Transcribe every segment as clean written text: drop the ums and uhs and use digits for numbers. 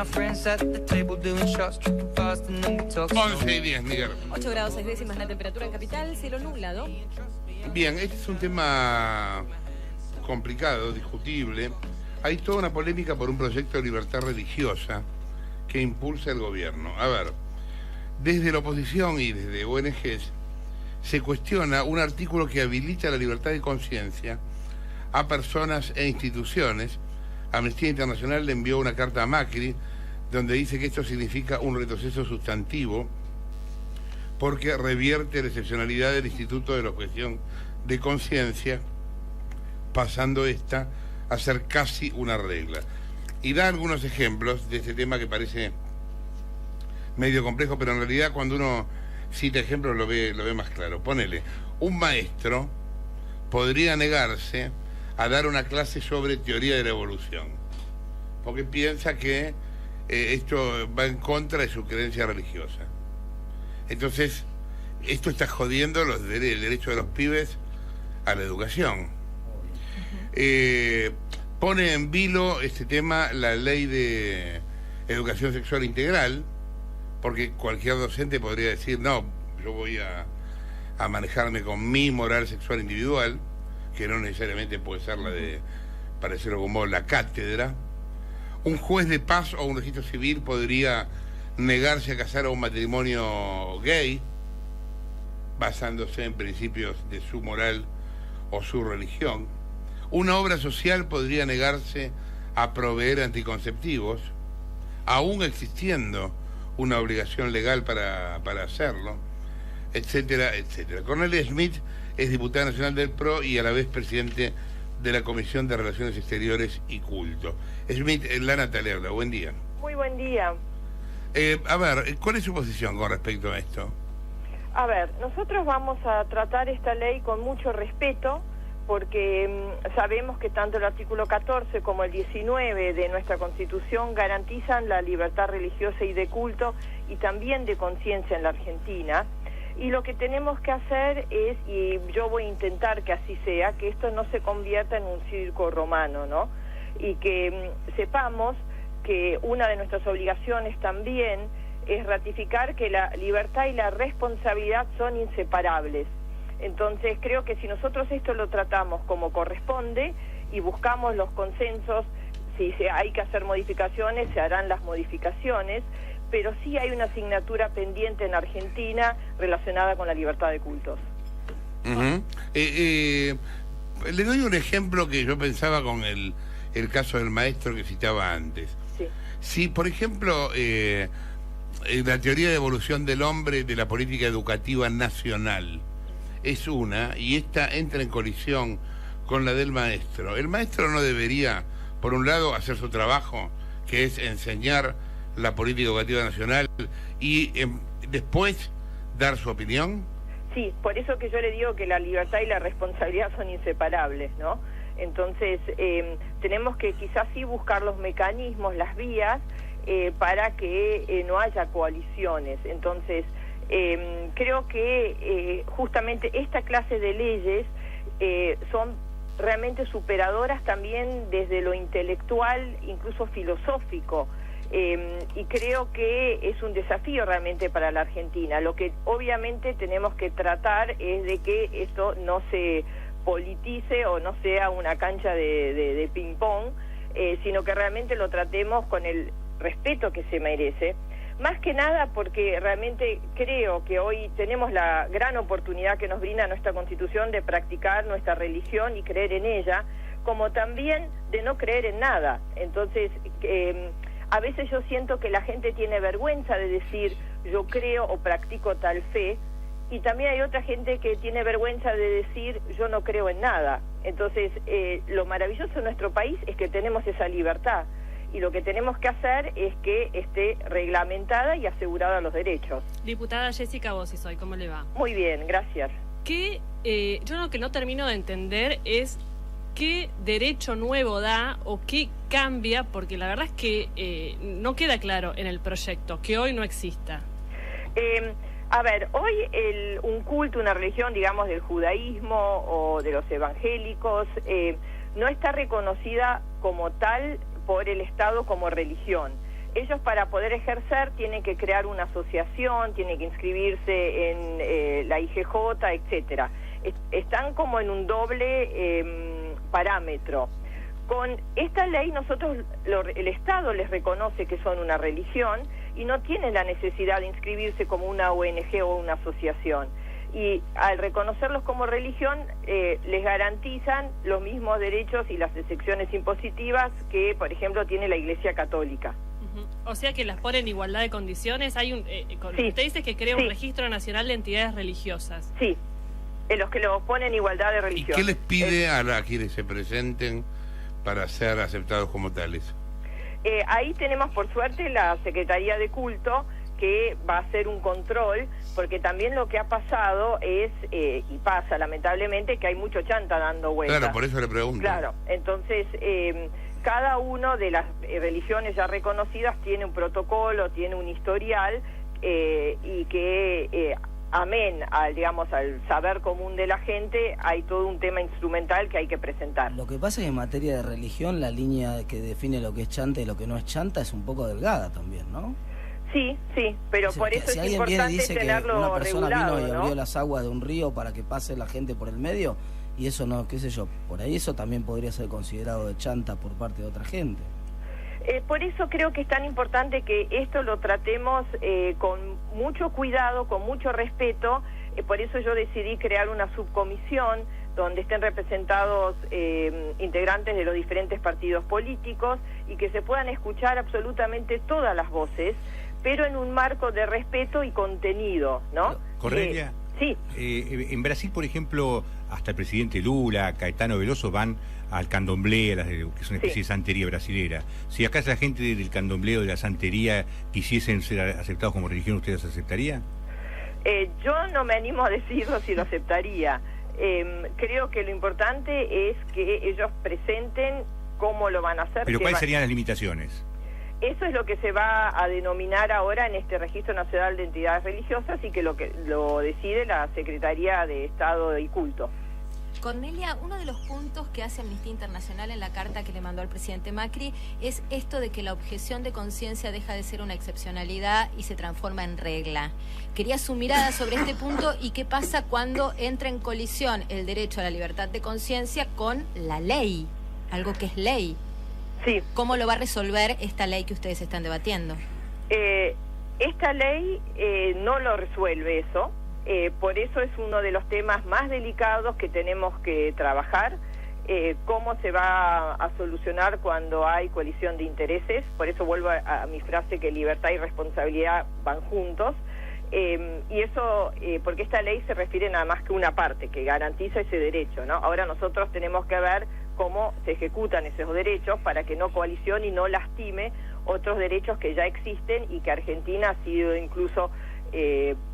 11:10, Miguel. 8 grados 6 décimas la temperatura en capital, cielo nublado. Bien, este es un tema complicado, discutible. Hay toda una polémica por un proyecto de libertad religiosa que impulsa el gobierno. A ver, desde la oposición y desde ONGs se cuestiona un artículo que habilita la libertad de conciencia a personas e instituciones. Amnistía Internacional le envió una carta a Macri donde dice que esto significa un retroceso sustantivo porque revierte la excepcionalidad del Instituto de la Objeción de Conciencia, pasando esta a ser casi una regla. Y da algunos ejemplos de este tema que parece medio complejo, pero en realidad cuando uno cita ejemplos lo ve más claro. Ponele, un maestro podría negarse a dar una clase sobre teoría de la evolución, porque piensa que esto va en contra de su creencia religiosa. Entonces, esto está jodiendo el derecho de los pibes a la educación. Pone en vilo este tema la ley de educación sexual integral, porque cualquier docente podría decir, no, yo voy a manejarme con mi moral sexual individual, que no necesariamente puede ser la de, para decirlo como, la cátedra. Un juez de paz o un registro civil podría negarse a casar a un matrimonio gay, basándose en principios de su moral o su religión. Una obra social podría negarse a proveer anticonceptivos, aún existiendo una obligación legal para hacerlo, etcétera, etcétera. Cornelia Schmidt es diputada nacional del PRO y a la vez presidente de la Comisión de Relaciones Exteriores y Culto. Schmidt, Lana te habla. Buen día. Muy buen día. A ver, ¿cuál es su posición con respecto a esto? A ver, nosotros vamos a tratar esta ley con mucho respeto, porque sabemos que tanto el artículo 14 como el 19 de nuestra Constitución garantizan la libertad religiosa y de culto y también de conciencia en la Argentina. Y lo que tenemos que hacer es, y yo voy a intentar que así sea, que esto no se convierta en un circo romano, ¿no? Y que sepamos que una de nuestras obligaciones también es ratificar que la libertad y la responsabilidad son inseparables. Entonces creo que si nosotros esto lo tratamos como corresponde y buscamos los consensos, si hay que hacer modificaciones, se harán las modificaciones, pero sí hay una asignatura pendiente en Argentina relacionada con la libertad de cultos. Le doy un ejemplo que yo pensaba con el caso del maestro que citaba antes. Sí. Si, por ejemplo, la teoría de evolución del hombre de la política educativa nacional es una, y esta entra en colisión con la del maestro, el maestro no debería, por un lado, hacer su trabajo, que es enseñar la política educativa nacional, y después dar su opinión. Sí, por eso que yo le digo que la libertad y la responsabilidad son inseparables, ¿no? Entonces, tenemos que quizás sí buscar los mecanismos, las vías, para que no haya coaliciones. Entonces, creo que justamente esta clase de leyes son realmente superadoras también desde lo intelectual, incluso filosófico. Y creo que es un desafío realmente para la Argentina. Lo que obviamente tenemos que tratar es de que esto no se politice o no sea una cancha de ping-pong, sino que realmente lo tratemos con el respeto que se merece. Más que nada porque realmente creo que hoy tenemos la gran oportunidad que nos brinda nuestra Constitución de practicar nuestra religión y creer en ella, como también de no creer en nada. Entonces, a veces yo siento que la gente tiene vergüenza de decir yo creo o practico tal fe, y también hay otra gente que tiene vergüenza de decir yo no creo en nada. Entonces, lo maravilloso de nuestro país es que tenemos esa libertad, y lo que tenemos que hacer es que esté reglamentada y asegurada los derechos. Diputada Jessica Bosisoy, ¿cómo le va? Muy bien, gracias. Yo lo que no termino de entender es qué derecho nuevo da o qué cambia, porque la verdad es que no queda claro en el proyecto que hoy no exista. A ver, hoy un culto, una religión, digamos, del judaísmo o de los evangélicos, no está reconocida como tal por el Estado como religión. ellos para poder ejercer tienen que crear una asociación, tienen que inscribirse en la IGJ, etcétera. Están como en un doble parámetro. Con esta ley nosotros, el Estado les reconoce que son una religión y no tienen la necesidad de inscribirse como una ONG o una asociación. Y al reconocerlos como religión, les garantizan los mismos derechos y las excepciones impositivas que, por ejemplo, tiene la Iglesia Católica. O sea que las pone en igualdad de condiciones. Hay un, sí. Usted dice que crea un registro nacional de entidades religiosas. Sí, los que lo ponen en igualdad de religión. ¿Y qué les pide a quienes se presenten para ser aceptados como tales? Ahí tenemos, por suerte, la Secretaría de Culto, que va a hacer un control, porque también lo que ha pasado es, y pasa lamentablemente, que hay mucho chanta dando vueltas. Claro, por eso le pregunto. Claro, entonces cada uno de las religiones ya reconocidas tiene un protocolo, tiene un historial, y que amén al, digamos, al saber común de la gente, hay todo un tema instrumental que hay que presentar. Lo que pasa es que en materia de religión la línea que define lo que es chanta y lo que no es chanta es un poco delgada también, ¿no? Sí, pero o sea, por eso si es alguien viene y importante dice que tenerlo una persona regulado, vino y ¿no? abrió las aguas de un río para que pase la gente por el medio, y eso no, qué sé yo, por ahí eso también podría ser considerado de chanta por parte de otra gente. Por eso creo que es tan importante que esto lo tratemos con mucho cuidado, con mucho respeto. Por eso yo decidí crear una subcomisión donde estén representados integrantes de los diferentes partidos políticos y que se puedan escuchar absolutamente todas las voces, pero en un marco de respeto y contenido, ¿no? Correia, sí. En Brasil, por ejemplo, hasta el presidente Lula, Caetano Veloso van al candomblé, que es una especie de santería brasilera. Si acá esa gente del candomblé o de la santería quisiesen ser aceptados como religión, ¿ustedes aceptarían? Yo no me animo a decirlo si lo aceptaría. Creo que lo importante es que ellos presenten cómo lo van a hacer. ¿Pero cuáles serían las limitaciones? Eso es lo que se va a denominar ahora en este Registro Nacional de Entidades Religiosas y que lo decide la Secretaría de Estado y Culto. Cornelia, uno de los puntos que hace Amnistía Internacional en la carta que le mandó al presidente Macri es esto de que la objeción de conciencia deja de ser una excepcionalidad y se transforma en regla. Quería su mirada sobre este punto y qué pasa cuando entra en colisión el derecho a la libertad de conciencia con la ley, algo que es ley. Sí. ¿Cómo lo va a resolver esta ley que ustedes están debatiendo? Esta ley no lo resuelve eso. Por eso es uno de los temas más delicados que tenemos que trabajar, cómo se va a solucionar cuando hay colisión de intereses. Por eso vuelvo a mi frase que libertad y responsabilidad van juntos, y eso porque esta ley se refiere nada más que una parte que garantiza ese derecho, ¿no? Ahora nosotros tenemos que ver cómo se ejecutan esos derechos para que no colisione y no lastime otros derechos que ya existen y que Argentina ha sido incluso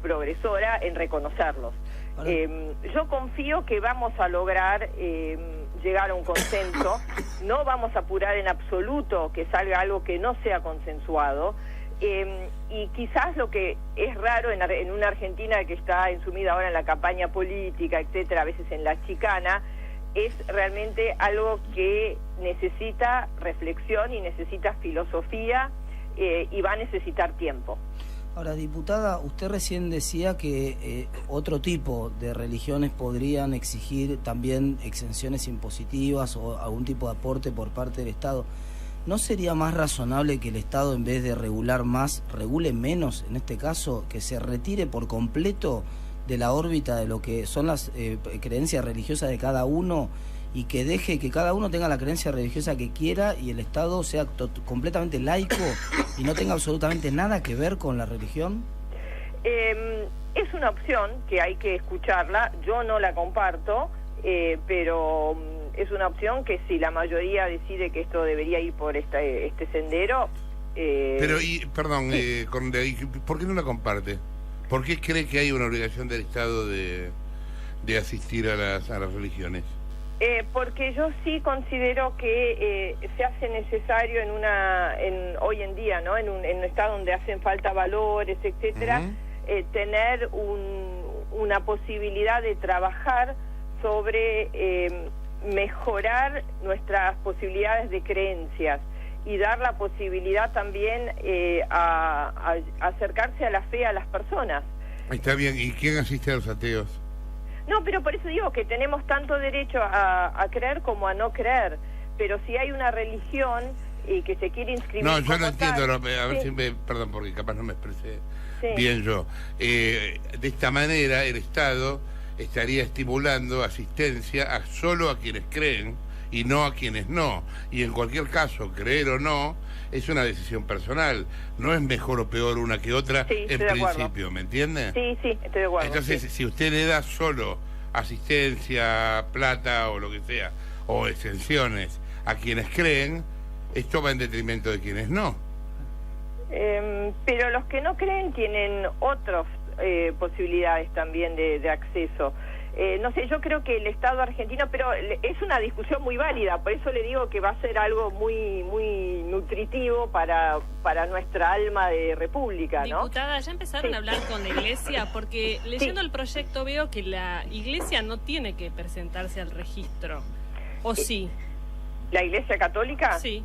progresora en reconocerlos. Yo confío que vamos a lograr llegar a un consenso. No vamos a apurar en absoluto que salga algo que no sea consensuado, y quizás lo que es raro en una Argentina que está ensumida ahora en la campaña política, etcétera, a veces en la chicana, es realmente algo que necesita reflexión y necesita filosofía, y va a necesitar tiempo. Ahora, diputada, usted recién decía que otro tipo de religiones podrían exigir también exenciones impositivas o algún tipo de aporte por parte del Estado. ¿No sería más razonable que el Estado, en vez de regular más, regule menos, en este caso, que se retire por completo de la órbita de lo que son las creencias religiosas de cada uno y que deje que cada uno tenga la creencia religiosa que quiera y el Estado sea completamente laico y no tenga absolutamente nada que ver con la religión? Es una opción que hay que escucharla. Yo no la comparto, pero es una opción que si la mayoría decide que esto debería ir por este sendero... Pero, perdón, sí. ¿Por qué no la comparte? ¿Por qué cree que hay una obligación del Estado de asistir a las religiones? Porque yo sí considero que se hace necesario hoy en día, ¿no? En un estado donde hacen falta valores, etcétera, tener una posibilidad de trabajar sobre mejorar nuestras posibilidades de creencias y dar la posibilidad también a acercarse a la fe a las personas. Está bien, ¿y quién asiste a los ateos? No, pero por eso digo que tenemos tanto derecho a creer como a no creer, pero si hay una religión que se quiere inscribir... No, yo no entiendo, tal, a ver sí. si perdón, porque capaz no me expresé Sí. bien yo. De esta manera el Estado estaría estimulando asistencia solo a quienes creen y no a quienes no. Y en cualquier caso, creer o no, es una decisión personal. No es mejor o peor una que otra en principio, ¿me entiende? Sí, estoy de acuerdo. Entonces, sí. si usted le da solo asistencia, plata o lo que sea, o exenciones a quienes creen, esto va en detrimento de quienes no. Pero los que no creen tienen otras posibilidades también de acceso. No sé, yo creo que el Estado argentino, pero es una discusión muy válida, por eso le digo que va a ser algo muy nutritivo para nuestra alma de república, ¿no? Diputada, ¿ya empezaron a hablar con la Iglesia? Porque leyendo el proyecto veo que la Iglesia no tiene que presentarse al registro, ¿o sí? ¿La Iglesia Católica? Sí.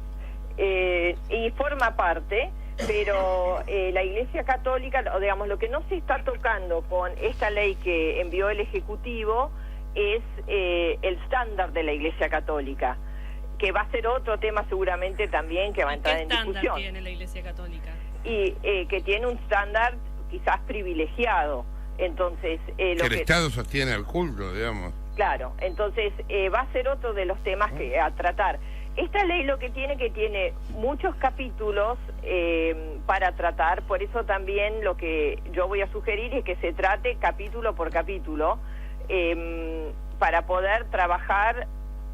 Y forma parte, pero la Iglesia Católica, o digamos, lo que no se está tocando con esta ley que envió el Ejecutivo es el estándar de la Iglesia Católica, que va a ser otro tema seguramente también que va a entrar en discusión. ¿Qué estándar tiene la Iglesia Católica? Y que tiene un estándar quizás privilegiado. Entonces, que el Estado sostiene el culto, digamos. Claro, entonces va a ser otro de los temas que a tratar. Esta ley lo que tiene muchos capítulos para tratar, por eso también lo que yo voy a sugerir es que se trate capítulo por capítulo para poder trabajar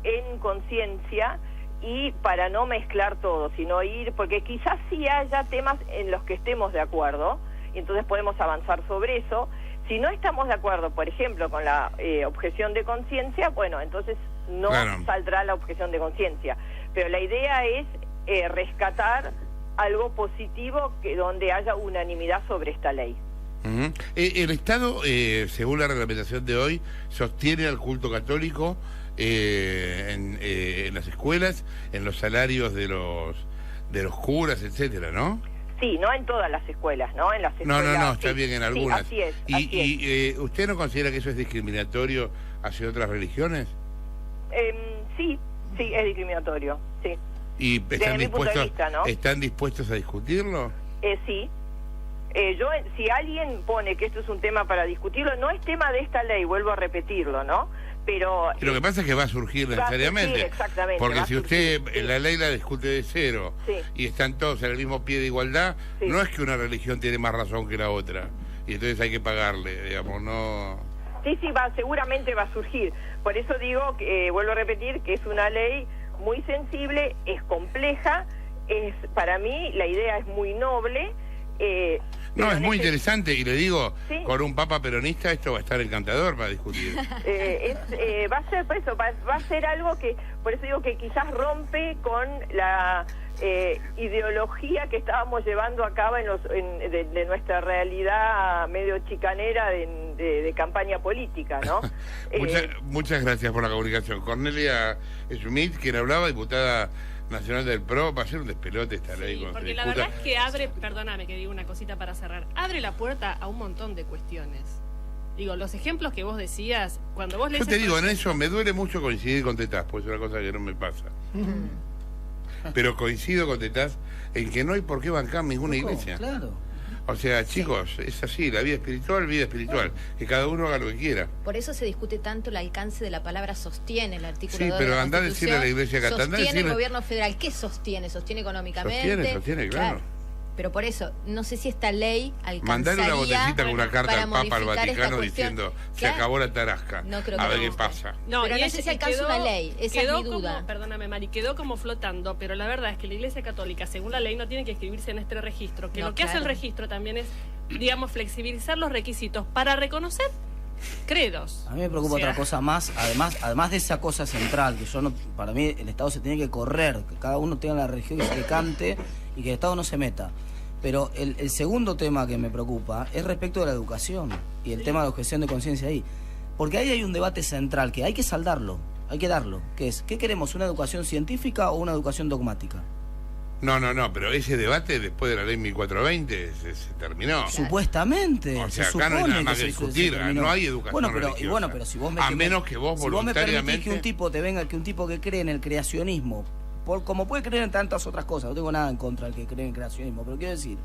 en conciencia y para no mezclar todo, sino ir, porque quizás sí haya temas en los que estemos de acuerdo, y entonces podemos avanzar sobre eso. Si no estamos de acuerdo, por ejemplo, con la objeción de conciencia, bueno, entonces no saldrá la objeción de conciencia. Pero la idea es rescatar algo positivo donde haya unanimidad sobre esta ley. El Estado, según la reglamentación de hoy, sostiene al culto católico en las escuelas, en los salarios de los curas, etcétera, ¿no? Sí, no en todas las escuelas, ¿no? En las escuelas, no, está bien en algunas. Sí, así es. ¿Usted no considera que eso es discriminatorio hacia otras religiones? Sí, es discriminatorio, sí. ¿Y desde mi punto de vista, ¿no? están dispuestos a discutirlo? Sí. Si alguien pone que esto es un tema para discutirlo, no es tema de esta ley, vuelvo a repetirlo, ¿no? Pero lo que pasa es que va a surgir necesariamente. Exactamente. Porque si usted la ley la discute de cero y están todos en el mismo pie de igualdad, no es que una religión tiene más razón que la otra. Y entonces hay que pagarle, digamos, no... Sí, seguramente va a surgir. Por eso digo, vuelvo a repetir, que es una ley muy sensible, es compleja, para mí la idea es muy noble. No, es muy interesante, y le digo, con un papa peronista esto va a estar encantador para discutir. Va a ser, por eso, va a ser algo que, por eso digo que quizás rompe con la ideología que estábamos llevando a cabo de nuestra realidad medio chicanera de campaña política, ¿no? Muchas gracias por la comunicación. Cornelia Schmidt, quien hablaba, diputada nacional del PRO, va a ser un despelote esta ley. Porque la verdad es que abre, perdóname que digo una cosita para cerrar, abre la puerta a un montón de cuestiones. Digo, los ejemplos que vos decías, cuando vos lees... Yo te digo, en eso me duele mucho coincidir con Tetaz, pues es una cosa que no me pasa. Pero coincido con Tetaz en que no hay por qué bancar ninguna iglesia. Claro. O sea, chicos, es así, la vida espiritual, que cada uno haga lo que quiera. Por eso se discute tanto el alcance de la palabra sostiene, el artículo 2 pero de la andá a decirle a la iglesia católica. Sostiene el gobierno federal. ¿Qué sostiene? ¿Sostiene económicamente? Sostiene, claro. Pero por eso, no sé si esta ley alcanzaría... Mandale una botecita con una carta al Papa al Vaticano diciendo se acabó la tarasca. No creo a ver qué guste. pasa. No, pero no sé si alcanza una ley, esa es mi duda. Perdóname, Mari, quedó como flotando, pero la verdad es que la Iglesia Católica, según la ley, no tiene que inscribirse en este registro, que lo que hace el registro también es, digamos, flexibilizar los requisitos para reconocer credos. A mí me preocupa otra cosa más, además de esa cosa central, que yo no, para mí el Estado se tiene que correr, que cada uno tenga la religión que se le cante y que el Estado no se meta. Pero el segundo tema que me preocupa es respecto de la educación y el tema de la objeción de conciencia ahí. Porque ahí hay un debate central que hay que saldarlo, hay que darlo, que es, ¿qué queremos? ¿Una educación científica o una educación dogmática? No, pero ese debate después de la ley 1420 se terminó. Supuestamente. O sea, se acá no hay supone nada más que se discutir, terminó. no hay educación religiosa. Pero si vos me a menos que vos si voluntariamente... vos me permitís que un tipo te venga, que un tipo que cree en el creacionismo, como puede creer en tantas otras cosas, no tengo nada en contra del que cree en el creacionismo, pero quiero decir,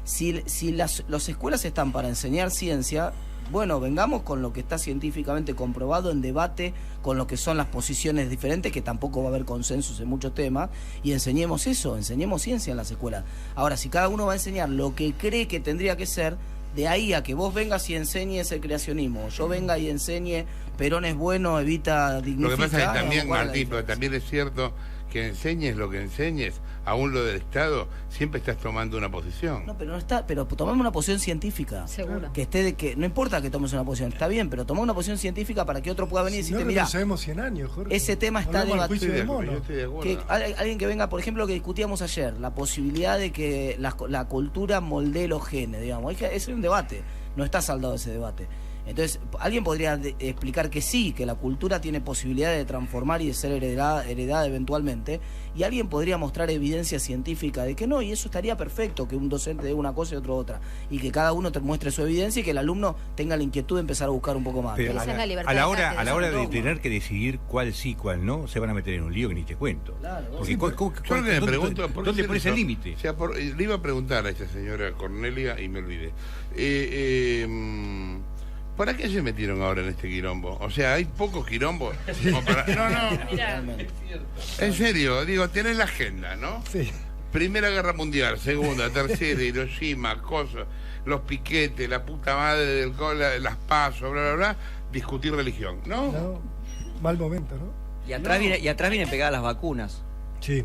si las escuelas están para enseñar ciencia, bueno, vengamos con lo que está científicamente comprobado en debate, con lo que son las posiciones diferentes, que tampoco va a haber consensos en muchos temas, y enseñemos eso, enseñemos ciencia en las escuelas. Ahora, si cada uno va a enseñar lo que cree que tendría que ser, de ahí a que vos vengas y enseñes el creacionismo, yo venga y enseñe Perón es bueno, evita dignifica... Lo que pasa es que también, Martín, pero también es cierto que enseñes lo que enseñes, aún lo del Estado, siempre estás tomando una posición. No, pero tomamos una posición científica. Seguro. Que no importa que tomes una posición, está bien, pero tomamos una posición científica para que otro pueda venir y decirte, mira, sabemos 100 años, Jorge. ese tema está debatido. Yo estoy de acuerdo. Alguien que venga, por ejemplo, lo que discutíamos ayer, la posibilidad de que la cultura moldee los genes, digamos. Ese es un debate, no está saldado ese debate. Entonces, alguien podría explicar que sí, que la cultura tiene posibilidad de transformar y de ser heredada eventualmente, y alguien podría mostrar evidencia científica de que no, y eso estaría perfecto, que un docente dé una cosa y otro otra, y que cada uno te muestre su evidencia y que el alumno tenga la inquietud de empezar a buscar un poco más. Pero Esa es la libertad a la hora de de tener que decidir cuál sí, cuál no, se van a meter en un lío que ni te cuento. Claro, Porque Yo lo que me pregunto, ¿dónde pones el límite? O sea, le iba a preguntar a esta señora Cornelia y me olvidé. ¿Para qué se metieron ahora en este quilombo? O sea, hay pocos quilombos. No. Mira, En serio, digo, tenés la agenda, ¿no? Sí. Primera Guerra Mundial, Segunda, Tercera, Hiroshima, cosas, los piquetes, la puta madre del las pasos, bla, bla, bla, discutir religión, ¿no? No, mal momento, ¿no? Y atrás vienen pegadas las vacunas. Sí.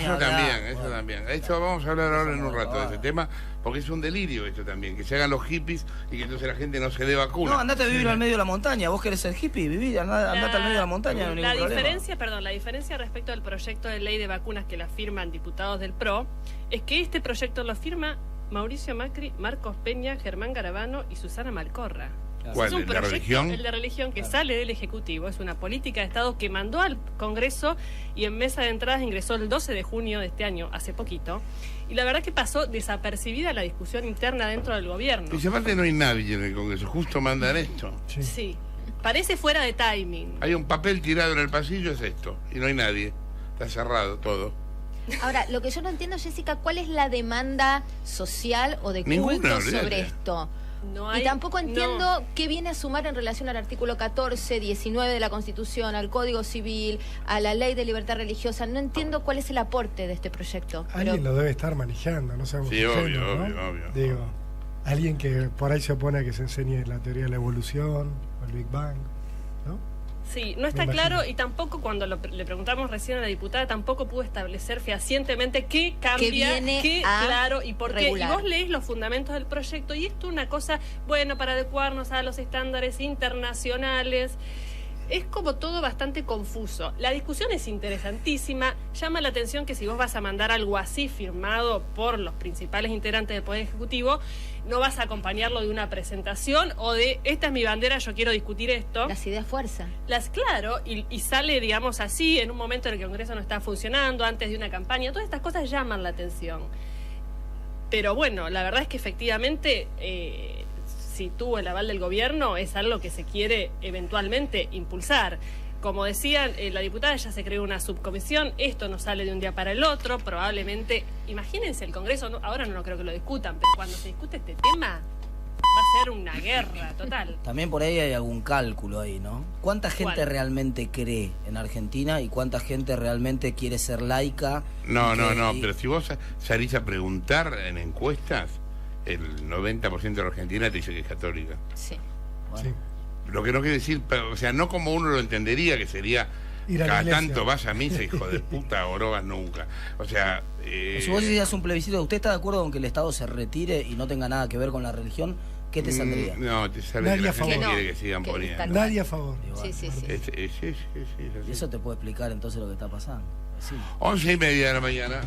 Eso también. Esto vamos a hablar ahora en un rato de ese tema, porque es un delirio esto también, que se hagan los hippies y que entonces la gente no se dé vacuna. No, andate a vivir al medio de la montaña, vos querés ser hippie, andate al medio de la montaña, no hay ningún problema. La diferencia respecto al proyecto de ley de vacunas que la firman diputados del PRO, es que este proyecto lo firma Mauricio Macri, Marcos Peña, Germán Garabano y Susana Malcorra. ¿Cuál? Es un ¿El de proyecto, religión? el de religión, que sale del Ejecutivo, es una política de Estado que mandó al Congreso y en mesa de entradas ingresó el 12 de junio de este año, hace poquito, y la verdad que pasó desapercibida la discusión interna dentro del gobierno. Y aparte no hay nadie en el Congreso, justo mandan esto. Sí, parece fuera de timing. Hay un papel tirado en el pasillo, es esto, y no hay nadie, está cerrado todo. Ahora, lo que yo no entiendo, Jessica, ¿cuál es la demanda social o de Ninguna, culto olvídate. sobre esto? No hay, Y tampoco entiendo no. qué viene a sumar en relación al artículo 14, 19 de la Constitución, al Código Civil, a la Ley de Libertad Religiosa. No entiendo cuál es el aporte de este proyecto. Alguien lo debe estar manejando, no sabemos. Sí, qué obvio, género, ¿no? obvio. Digo, alguien que por ahí se opone a que se enseñe la teoría de la evolución, o el Big Bang, ¿no? Sí, no está claro, y tampoco cuando le preguntamos recién a la diputada, tampoco pudo establecer fehacientemente qué cambia, claro, y por regular. qué. Y vos leés los fundamentos del proyecto, y esto es una cosa, bueno, para adecuarnos a los estándares internacionales. Es como todo bastante confuso. La discusión es interesantísima. Llama la atención que si vos vas a mandar algo así firmado por los principales integrantes del Poder Ejecutivo, no vas a acompañarlo de una presentación o de esta es mi bandera, yo quiero discutir esto. Las ideas fuerza. Claro, y sale, digamos así, en un momento en el que el Congreso no está funcionando, antes de una campaña. Todas estas cosas llaman la atención. Pero bueno, la verdad es que efectivamente... si tuvo el aval del gobierno, es algo que se quiere eventualmente impulsar. Como decían, la diputada ya se creó una subcomisión, esto no sale de un día para el otro, probablemente, imagínense el Congreso, ahora no creo que lo discutan, pero cuando se discute este tema, va a ser una guerra total. También por ahí hay algún cálculo ahí, ¿no? ¿Cuánta gente ¿Cuál? realmente cree en Argentina y cuánta gente realmente quiere ser laica? No, pero si vos salís a preguntar en encuestas, el 90% de la Argentina te dice que es católica. Sí. Bueno. Sí. Lo que no quiere decir, o sea, no como uno lo entendería, que sería Ir a la cada iglesia. tanto vas a misa, hijo de puta, o no vas nunca. O sea... Si vos hicieras un plebiscito, ¿usted está de acuerdo con que el Estado se retire y no tenga nada que ver con la religión? ¿Qué te saldría? No, te sale Nadie que la a favor. gente Que no, quiere que sigan que poniendo. tal cual. Nadie a favor. Sí. Sí, Y eso te puede explicar entonces lo que está pasando. Sí. 11:30 de la mañana.